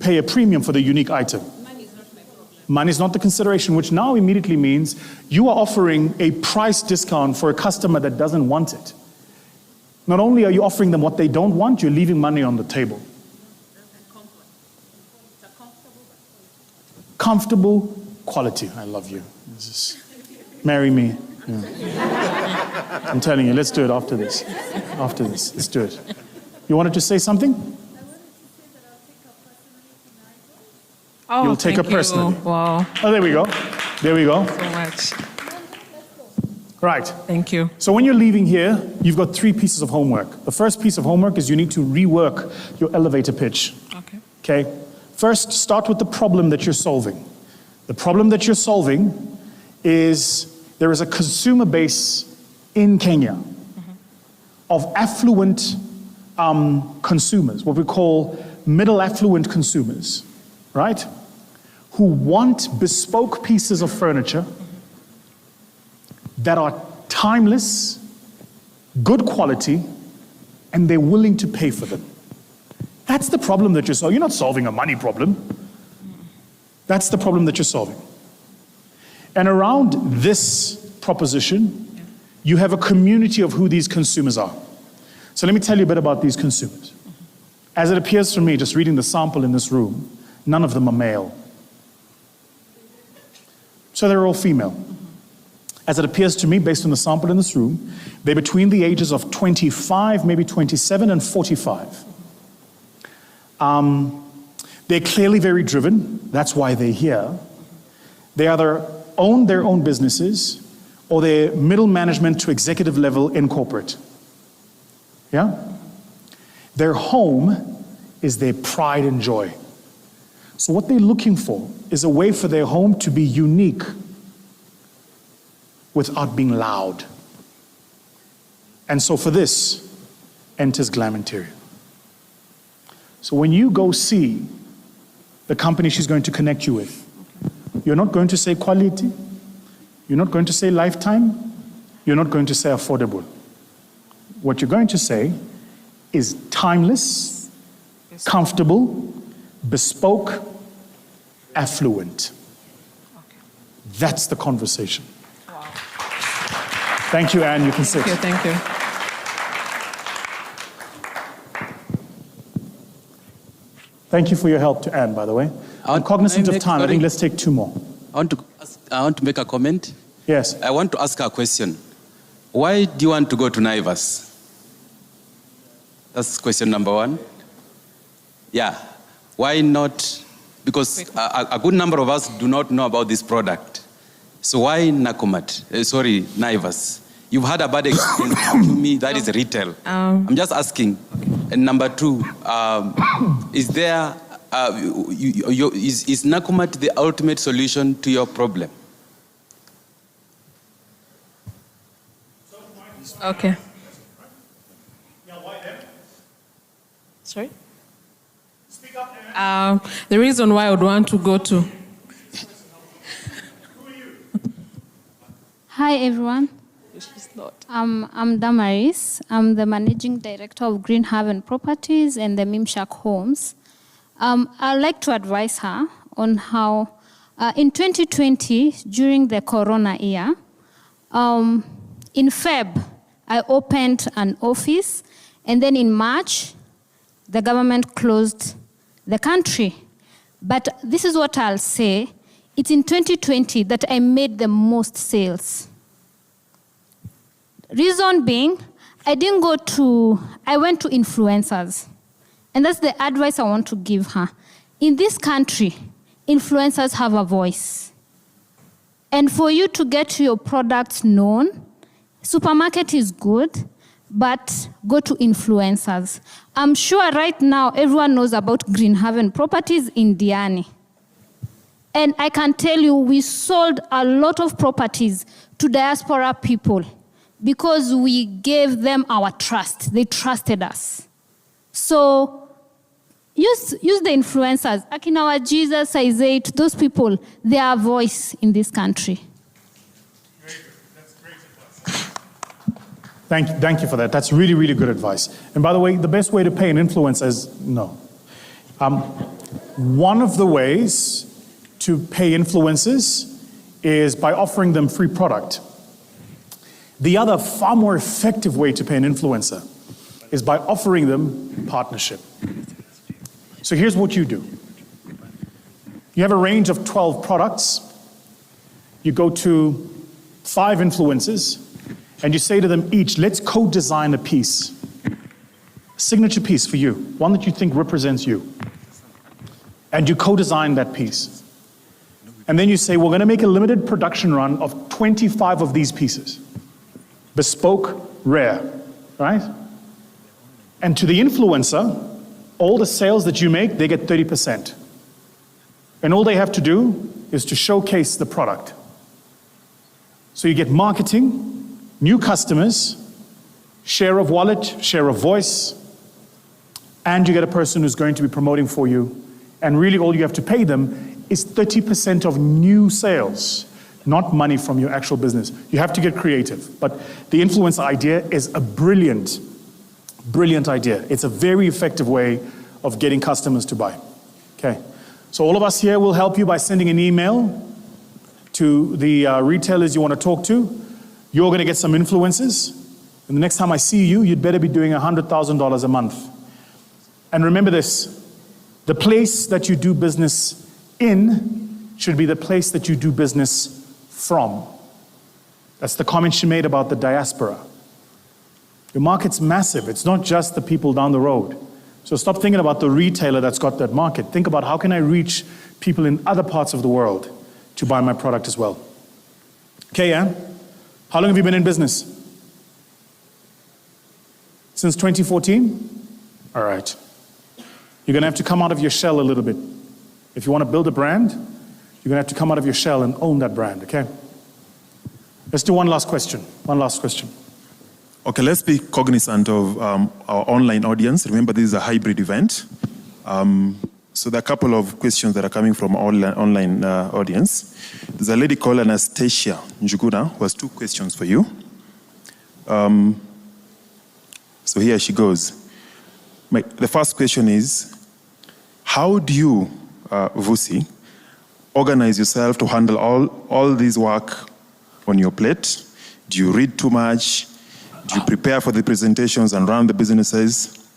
pay a premium for the unique item. Money is not the consideration, which now immediately means you are offering a price discount for a customer that doesn't want it. Not only are you offering them what they don't want, you're leaving money on the table. Comfortable quality. I love you. Marry me. Yeah. I'm telling you, let's do it after this. After this, let's do it. You wanted to say something? Oh, you'll take her personally. Wow. Oh, there we go. There we go. So much. Right. Thank you. So when you're leaving here, you've got 3 pieces of homework. The first piece of homework is you need to rework your elevator pitch. Okay. Okay? First, start with the problem that you're solving. The problem that you're solving is there is a consumer base in Kenya of affluent consumers, what we call middle affluent consumers, right? Who want bespoke pieces of furniture that are timeless, good quality, and they're willing to pay for them. That's the problem that you're solving. You're not solving a money problem. That's the problem that you're solving. And around this proposition, you have a community of who these consumers are. So let me tell you a bit about these consumers. As it appears to me, just reading the sample in this room, none of them are male. So they're all female. As it appears to me, based on the sample in this room, they're between the ages of 25, maybe 27, and 45. They're clearly very driven. That's why they're here. They either own their own businesses or they're middle management to executive level in corporate. Yeah? Their home is their pride and joy. So what they're looking for is a way for their home to be unique without being loud. And so for this, enters Glam Interior. So when you go see the company she's going to connect you with, you're not going to say quality, you're not going to say lifetime, you're not going to say affordable. What you're going to say is timeless, comfortable, bespoke, affluent. That's the conversation. Wow. Thank you, Anne. You can sit. Thank you. Thank you for your help to Anne, by the way. I'm cognizant of time. I think let's take 2 more. I want to make a comment. Yes. I want to ask a question. Why do you want to go to Naivas? That's question number 1. Yeah. Why not? Because a good number of us do not know about this product. So why Naivas? You've had a bad experience to me, that is retail. I'm just asking. And number 2, is there, is Nakumatt the ultimate solution to your problem? Okay. Sorry? Speak up, the reason why I would want to go to... Hi, everyone. I'm Damaris. I'm the Managing Director of Green Haven Properties and the Mimshak Homes. I'd like to advise her on how, in 2020, during the Corona year, in Feb, I opened an office, and then in March, the government closed the country. But this is what I'll say. It's in 2020 that I made the most sales. Reason being, I went to influencers. And that's the advice I want to give her. In this country, influencers have a voice. And for you to get your products known, supermarket is good, but go to influencers. I'm sure right now everyone knows about Green Haven Properties in Diani. And I can tell you, we sold a lot of properties to diaspora people because we gave them our trust. They trusted us. So use the influencers. Akinawa Jesus, Isaiah, those people, they are a voice in this country. Very good. That's great advice. Thank you for that. That's really, really good advice. And by the way, the best way to pay an influencer is no. One of the ways to pay influencers is by offering them free product. The other, far more effective way to pay an influencer is by offering them partnership. So here's what you do. You have a range of 12 products. You go to 5 influencers, and you say to them each, let's co-design a piece. A signature piece for you, one that you think represents you. And you co-design that piece. And then you say, we're gonna make a limited production run of 25 of these pieces. Bespoke, rare, right? And to the influencer, all the sales that you make, they get 30%. And all they have to do is to showcase the product. So you get marketing, new customers, share of wallet, share of voice, and you get a person who's going to be promoting for you. And really all you have to pay them is 30% of new sales, not money from your actual business. You have to get creative. But the influencer idea is a brilliant, brilliant idea. It's a very effective way of getting customers to buy. Okay. So all of us here will help you by sending an email to the retailers you want to talk to. You're going to get some influencers. And the next time I see you, you'd better be doing $100,000 a month. And remember this, the place that you do business in should be the place that you do business from. That's the comment she made about the diaspora. Your market's massive. It's not just the people down the road. So stop thinking about the retailer that's got that market. Think about how can I reach people in other parts of the world to buy my product as well. Okay, yeah? How long have you been in business? Since 2014? All right. You're gonna have to come out of your shell a little bit. If you want to build a brand, you're gonna have to come out of your shell and own that brand, okay? Let's do one last question. One last question. Okay, let's be cognizant of our online audience. Remember, this is a hybrid event. So there are a couple of questions that are coming from our online audience. There's a lady called Anastasia Njuguna who has 2 questions for you. So here she goes. The first question is, how do you, Vusi, organize yourself to handle all this work on your plate? Do you read too much? Do you prepare for the presentations and run the businesses?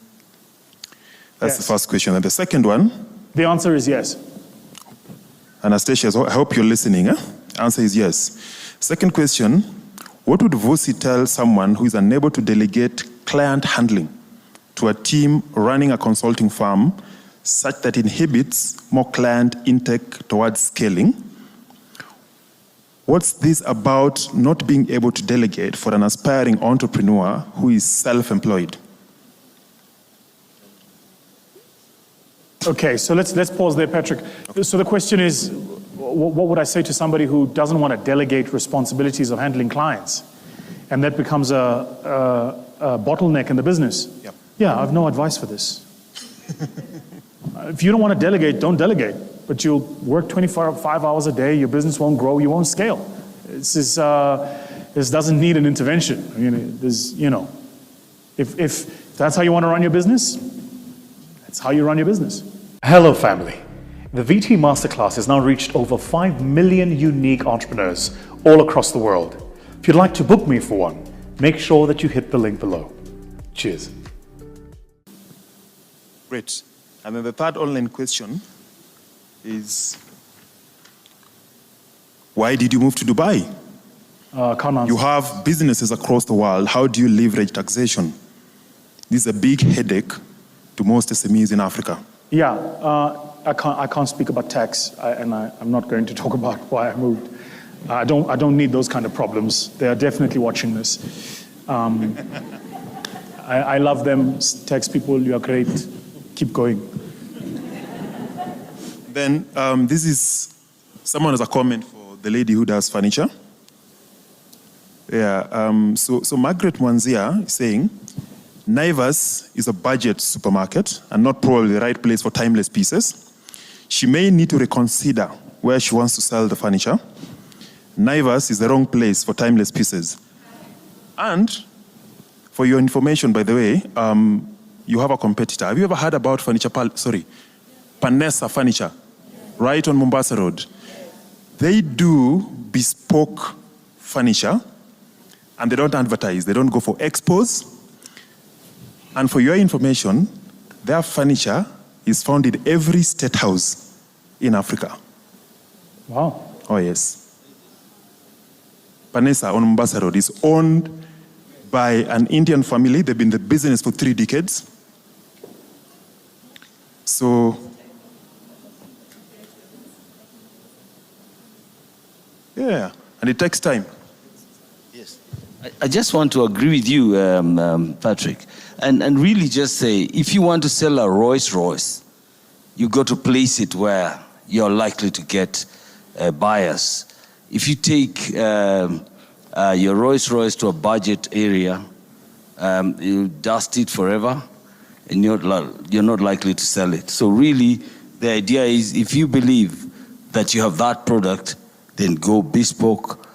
That's the first question. And the second one? The answer is yes. Anastasia, I hope you're listening. Answer is yes. Second question, what would Vusi tell someone who is unable to delegate client handling to a team running a consulting firm such that inhibits more client intake towards scaling? What's this about not being able to delegate for an aspiring entrepreneur who is self-employed? Okay, so let's pause there, Patrick. So the question is, what would I say to somebody who doesn't want to delegate responsibilities of handling clients? And that becomes a bottleneck in the business. Yep. Yeah, I have no advice for this. If you don't want to delegate, don't delegate. But you'll work 25 hours a day, your business won't grow, you won't scale. This doesn't need an intervention. I mean, if that's how you want to run your business, that's how you run your business. Hello, family. The VT Masterclass has now reached over 5 million unique entrepreneurs all across the world. If you'd like to book me for one, make sure that you hit the link below. Cheers. Great. And then the third online question is, why did you move to Dubai? Can't answer. You have businesses across the world. How do you leverage taxation? This is a big headache to most SMEs in Africa. Yeah, I can't speak about tax, and I'm not going to talk about why I moved. I don't need those kind of problems. They are definitely watching this. I love them. Tax people, you are great. Keep going. Then this is, someone has a comment for the lady who does furniture. Yeah, so Margaret Mwanzia is saying, Naivas is a budget supermarket and not probably the right place for timeless pieces. She may need to reconsider where she wants to sell the furniture. Naivas is the wrong place for timeless pieces. And for your information, by the way, you have a competitor. Have you ever heard about Furniture Pal? Sorry. Panessa Furniture, right on Mombasa Road. They do bespoke furniture, and they don't advertise. They don't go for expos. And for your information, their furniture is found in every state house in Africa. Wow. Oh, yes. Panessa on Mombasa Road is owned by an Indian family. They've been in the business for 3 decades. So, yeah, and it takes time. Yes. I just want to agree with you, Patrick, and really just say, if you want to sell a Rolls Royce, you got to place it where you're likely to get buyers. If you take your Rolls Royce to a budget area, you dust it forever, and you're not likely to sell it. So really, the idea is, if you believe that you have that product, then go bespoke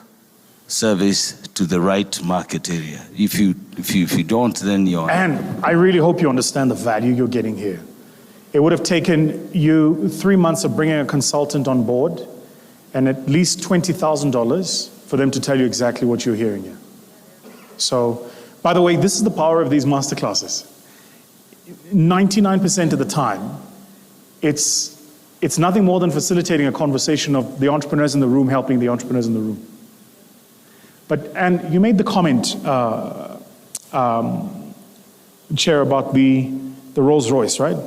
service to the right market area. If you don't, then you're... And I really hope you understand the value you're getting here. It would have taken you 3 months of bringing a consultant on board and at least $20,000 for them to tell you exactly what you're hearing here. So, by the way, this is the power of these masterclasses. 99% of the time, it's nothing more than facilitating a conversation of the entrepreneurs in the room helping the entrepreneurs in the room. And you made the comment, Chair, about the Rolls Royce, right?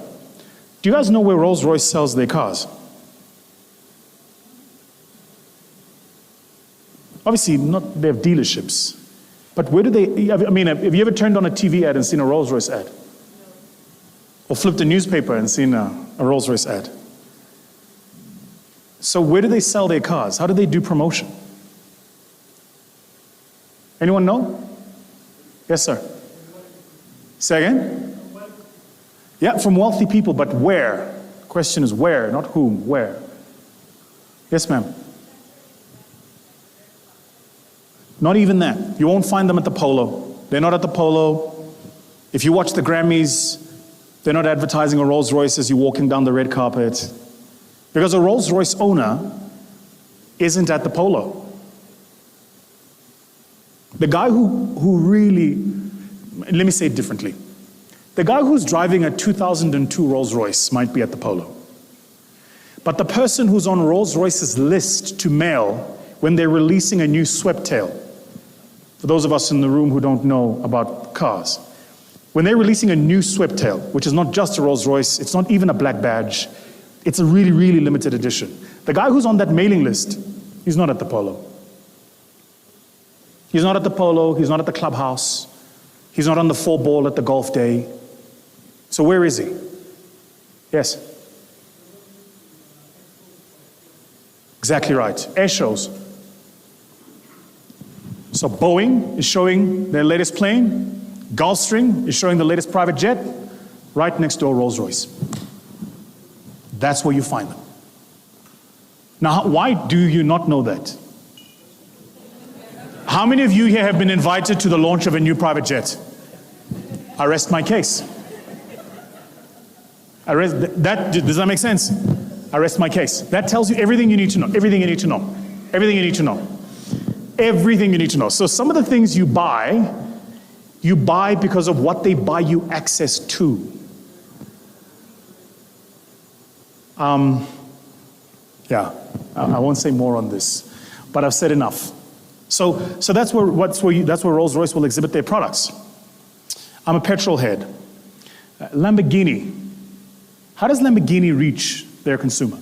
Do you guys know where Rolls Royce sells their cars? Obviously, they have dealerships. But where do they, I mean, have you ever turned on a TV ad and seen a Rolls Royce ad? Or flipped a newspaper and seen a Rolls Royce ad? So where do they sell their cars? How do they do promotion? Anyone know? Yes, sir. Say again? Yeah, from wealthy people, but where? The question is where, not whom, where? Yes, ma'am. Not even that. You won't find them at the Polo. They're not at the Polo. If you watch the Grammys, they're not advertising a Rolls Royce as you're walking down the red carpet. Because a Rolls Royce owner isn't at the Polo. The guy who really, let me say it differently. The guy who's driving a 2002 Rolls Royce might be at the Polo. But the person who's on Rolls Royce's list to mail when they're releasing a new Sweptail, for those of us in the room who don't know about cars, when they're releasing a new Sweptail, which is not just a Rolls Royce, it's not even a black badge, it's a really, really limited edition. The guy who's on that mailing list, he's not at the Polo. He's not at the Polo, he's not at the clubhouse, he's not on the 4-ball at the golf day. So where is he? Yes. Exactly right. Air shows. So Boeing is showing their latest plane, Gulfstream is showing the latest private jet, right next door Rolls-Royce. That's where you find them. Now, why do you not know that? How many of you here have been invited to the launch of a new private jet? I rest my case. Does that make sense? I rest my case. That tells you everything you need to know, everything you need to know, everything you need to know, everything you need to know. So some of the things you buy because of what they buy you access to. Yeah, I won't say more on this, but I've said enough. So that's where Rolls-Royce will exhibit their products. I'm a petrol head. Lamborghini. How does Lamborghini reach their consumer?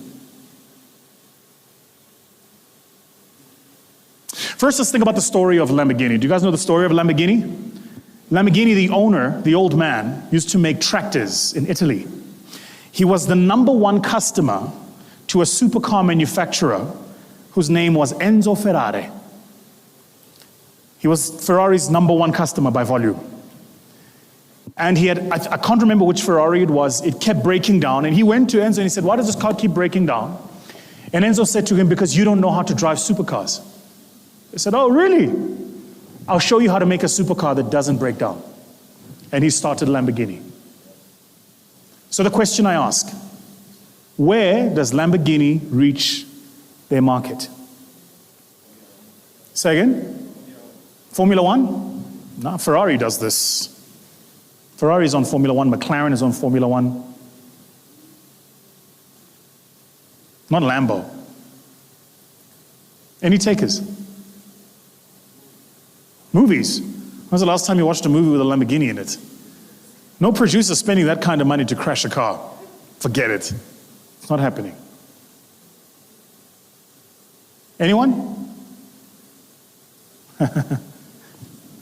First, let's think about the story of Lamborghini. Do you guys know the story of Lamborghini? Lamborghini, the owner, the old man, used to make tractors in Italy. He was the #1 customer to a supercar manufacturer whose name was Enzo Ferrari. He was Ferrari's #1 customer by volume. And he had, I can't remember which Ferrari it was, it kept breaking down. And he went to Enzo and he said, why does this car keep breaking down? And Enzo said to him, because you don't know how to drive supercars. He said, oh, really? I'll show you how to make a supercar that doesn't break down. And he started Lamborghini. So the question I ask, Where does Lamborghini reach their market? Say again? Formula One? No, Ferrari does this. Ferrari is on Formula One, McLaren is on Formula One. Not Lambo. Any takers? Movies. When was the last time you watched a movie with a Lamborghini in it? No producer spending that kind of money to crash a car. Forget it. It's not happening. Anyone?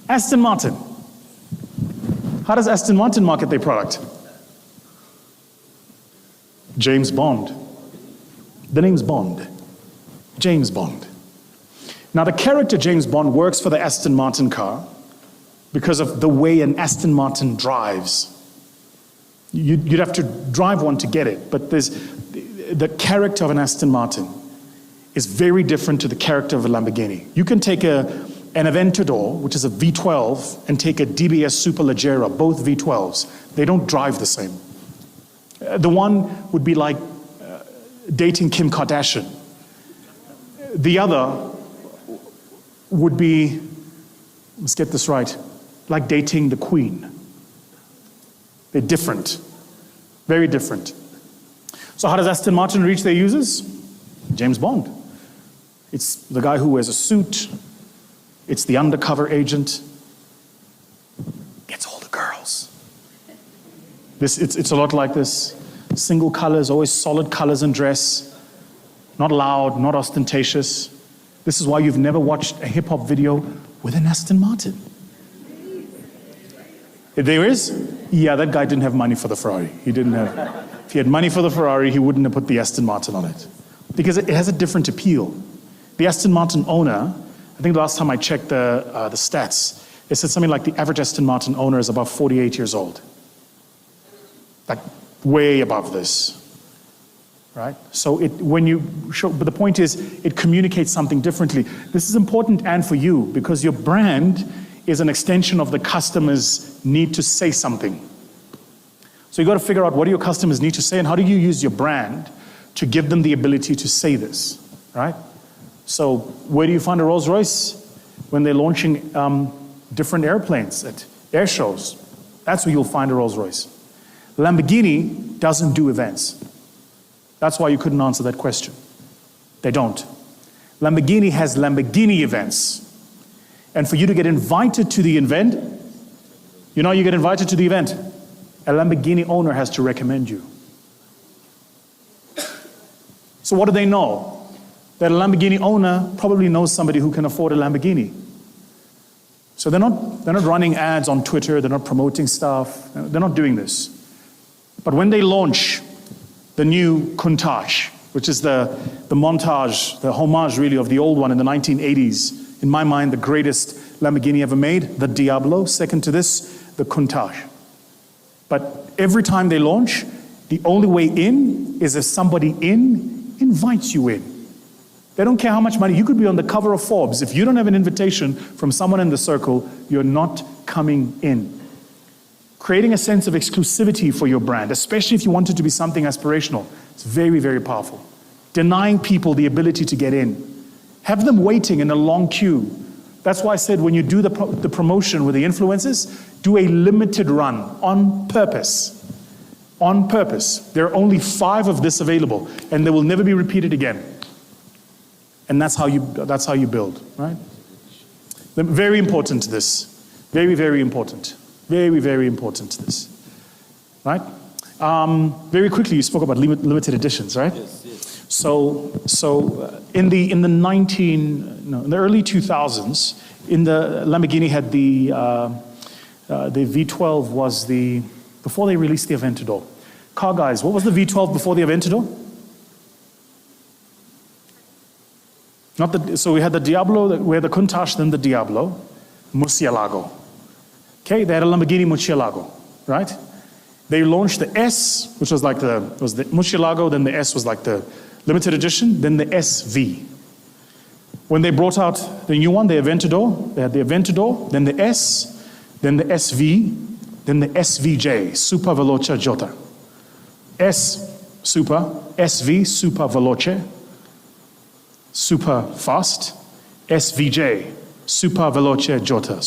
Aston Martin. How does Aston Martin market their product? James Bond. The name's Bond. James Bond. Now, the character James Bond works for the Aston Martin car because of the way an Aston Martin drives. You'd have to drive one to get it, but the character of an Aston Martin is very different to the character of a Lamborghini. You can take an Aventador, which is a V12, and take a DBS Superleggera, both V12s. They don't drive the same. The one would be like dating Kim Kardashian. The other would be, let's get this right, like dating the Queen. They're different, very different. So how does Aston Martin reach their users? James Bond. It's the guy who wears a suit. It's the undercover agent. Gets all the girls. It's a lot like this. Single colors, always solid colors and dress. Not loud, not ostentatious. This is why you've never watched a hip-hop video with an Aston Martin. There is? Yeah, that guy didn't have money for the Ferrari. He didn't have. If he had money for the Ferrari, he wouldn't have put the Aston Martin on it. Because it has a different appeal. The Aston Martin owner, I think the last time I checked the stats, it said something like the average Aston Martin owner is about 48 years old. Like way above this. Right? So when you show, but the point is, it communicates something differently. This is important, and for you, because your brand is an extension of the customer's need to say something. So you got to figure out what do your customers need to say, and how do you use your brand to give them the ability to say this, right? So where do you find a Rolls-Royce? When they're launching different airplanes at air shows. That's where you'll find a Rolls-Royce. Lamborghini doesn't do events. That's why you couldn't answer that question. They don't. Lamborghini has Lamborghini events. And for you to get invited to the event, you know you get invited to the event, a Lamborghini owner has to recommend you. So what do they know? That a Lamborghini owner probably knows somebody who can afford a Lamborghini. So they're not running ads on Twitter, they're not promoting stuff, they're not doing this. But when they launch the new Countach, which is the montage, the homage really of the old one in the 1980s, in my mind the greatest Lamborghini ever made, the Diablo, second to this, the Countach. But every time they launch, the only way in is if somebody invites you in. They don't care how much money. You could be on the cover of Forbes. If you don't have an invitation from someone in the circle, you're not coming in. Creating a sense of exclusivity for your brand, especially if you want it to be something aspirational, it's very, very powerful. Denying people the ability to get in. Have them waiting in a long queue. That's why I said when you do the promotion with the influencers, do a limited run on purpose. On purpose. There are only 5 of this available, and they will never be repeated again. And that's how you build, right? Very important to this. Very, very important. Very, very important to this, right? Very quickly, you spoke about limited editions, right? Yes, yes. So in the early 2000s, Lamborghini had the V12 was before they released the Aventador. Car guys, what was the V12 before the Aventador? So we had the Diablo, we had the Countach, then the Diablo, Murcielago. Okay, they had a Lamborghini Murcielago, right? They launched the S, which was the Murcielago, then the S was like the limited edition, then the SV. When they brought out the new one, the Aventador, they had the Aventador, then the S, then the SV, then the SVJ, Super Veloce Jota. S, super, SV, super veloce, super fast, SVJ, super veloce jota.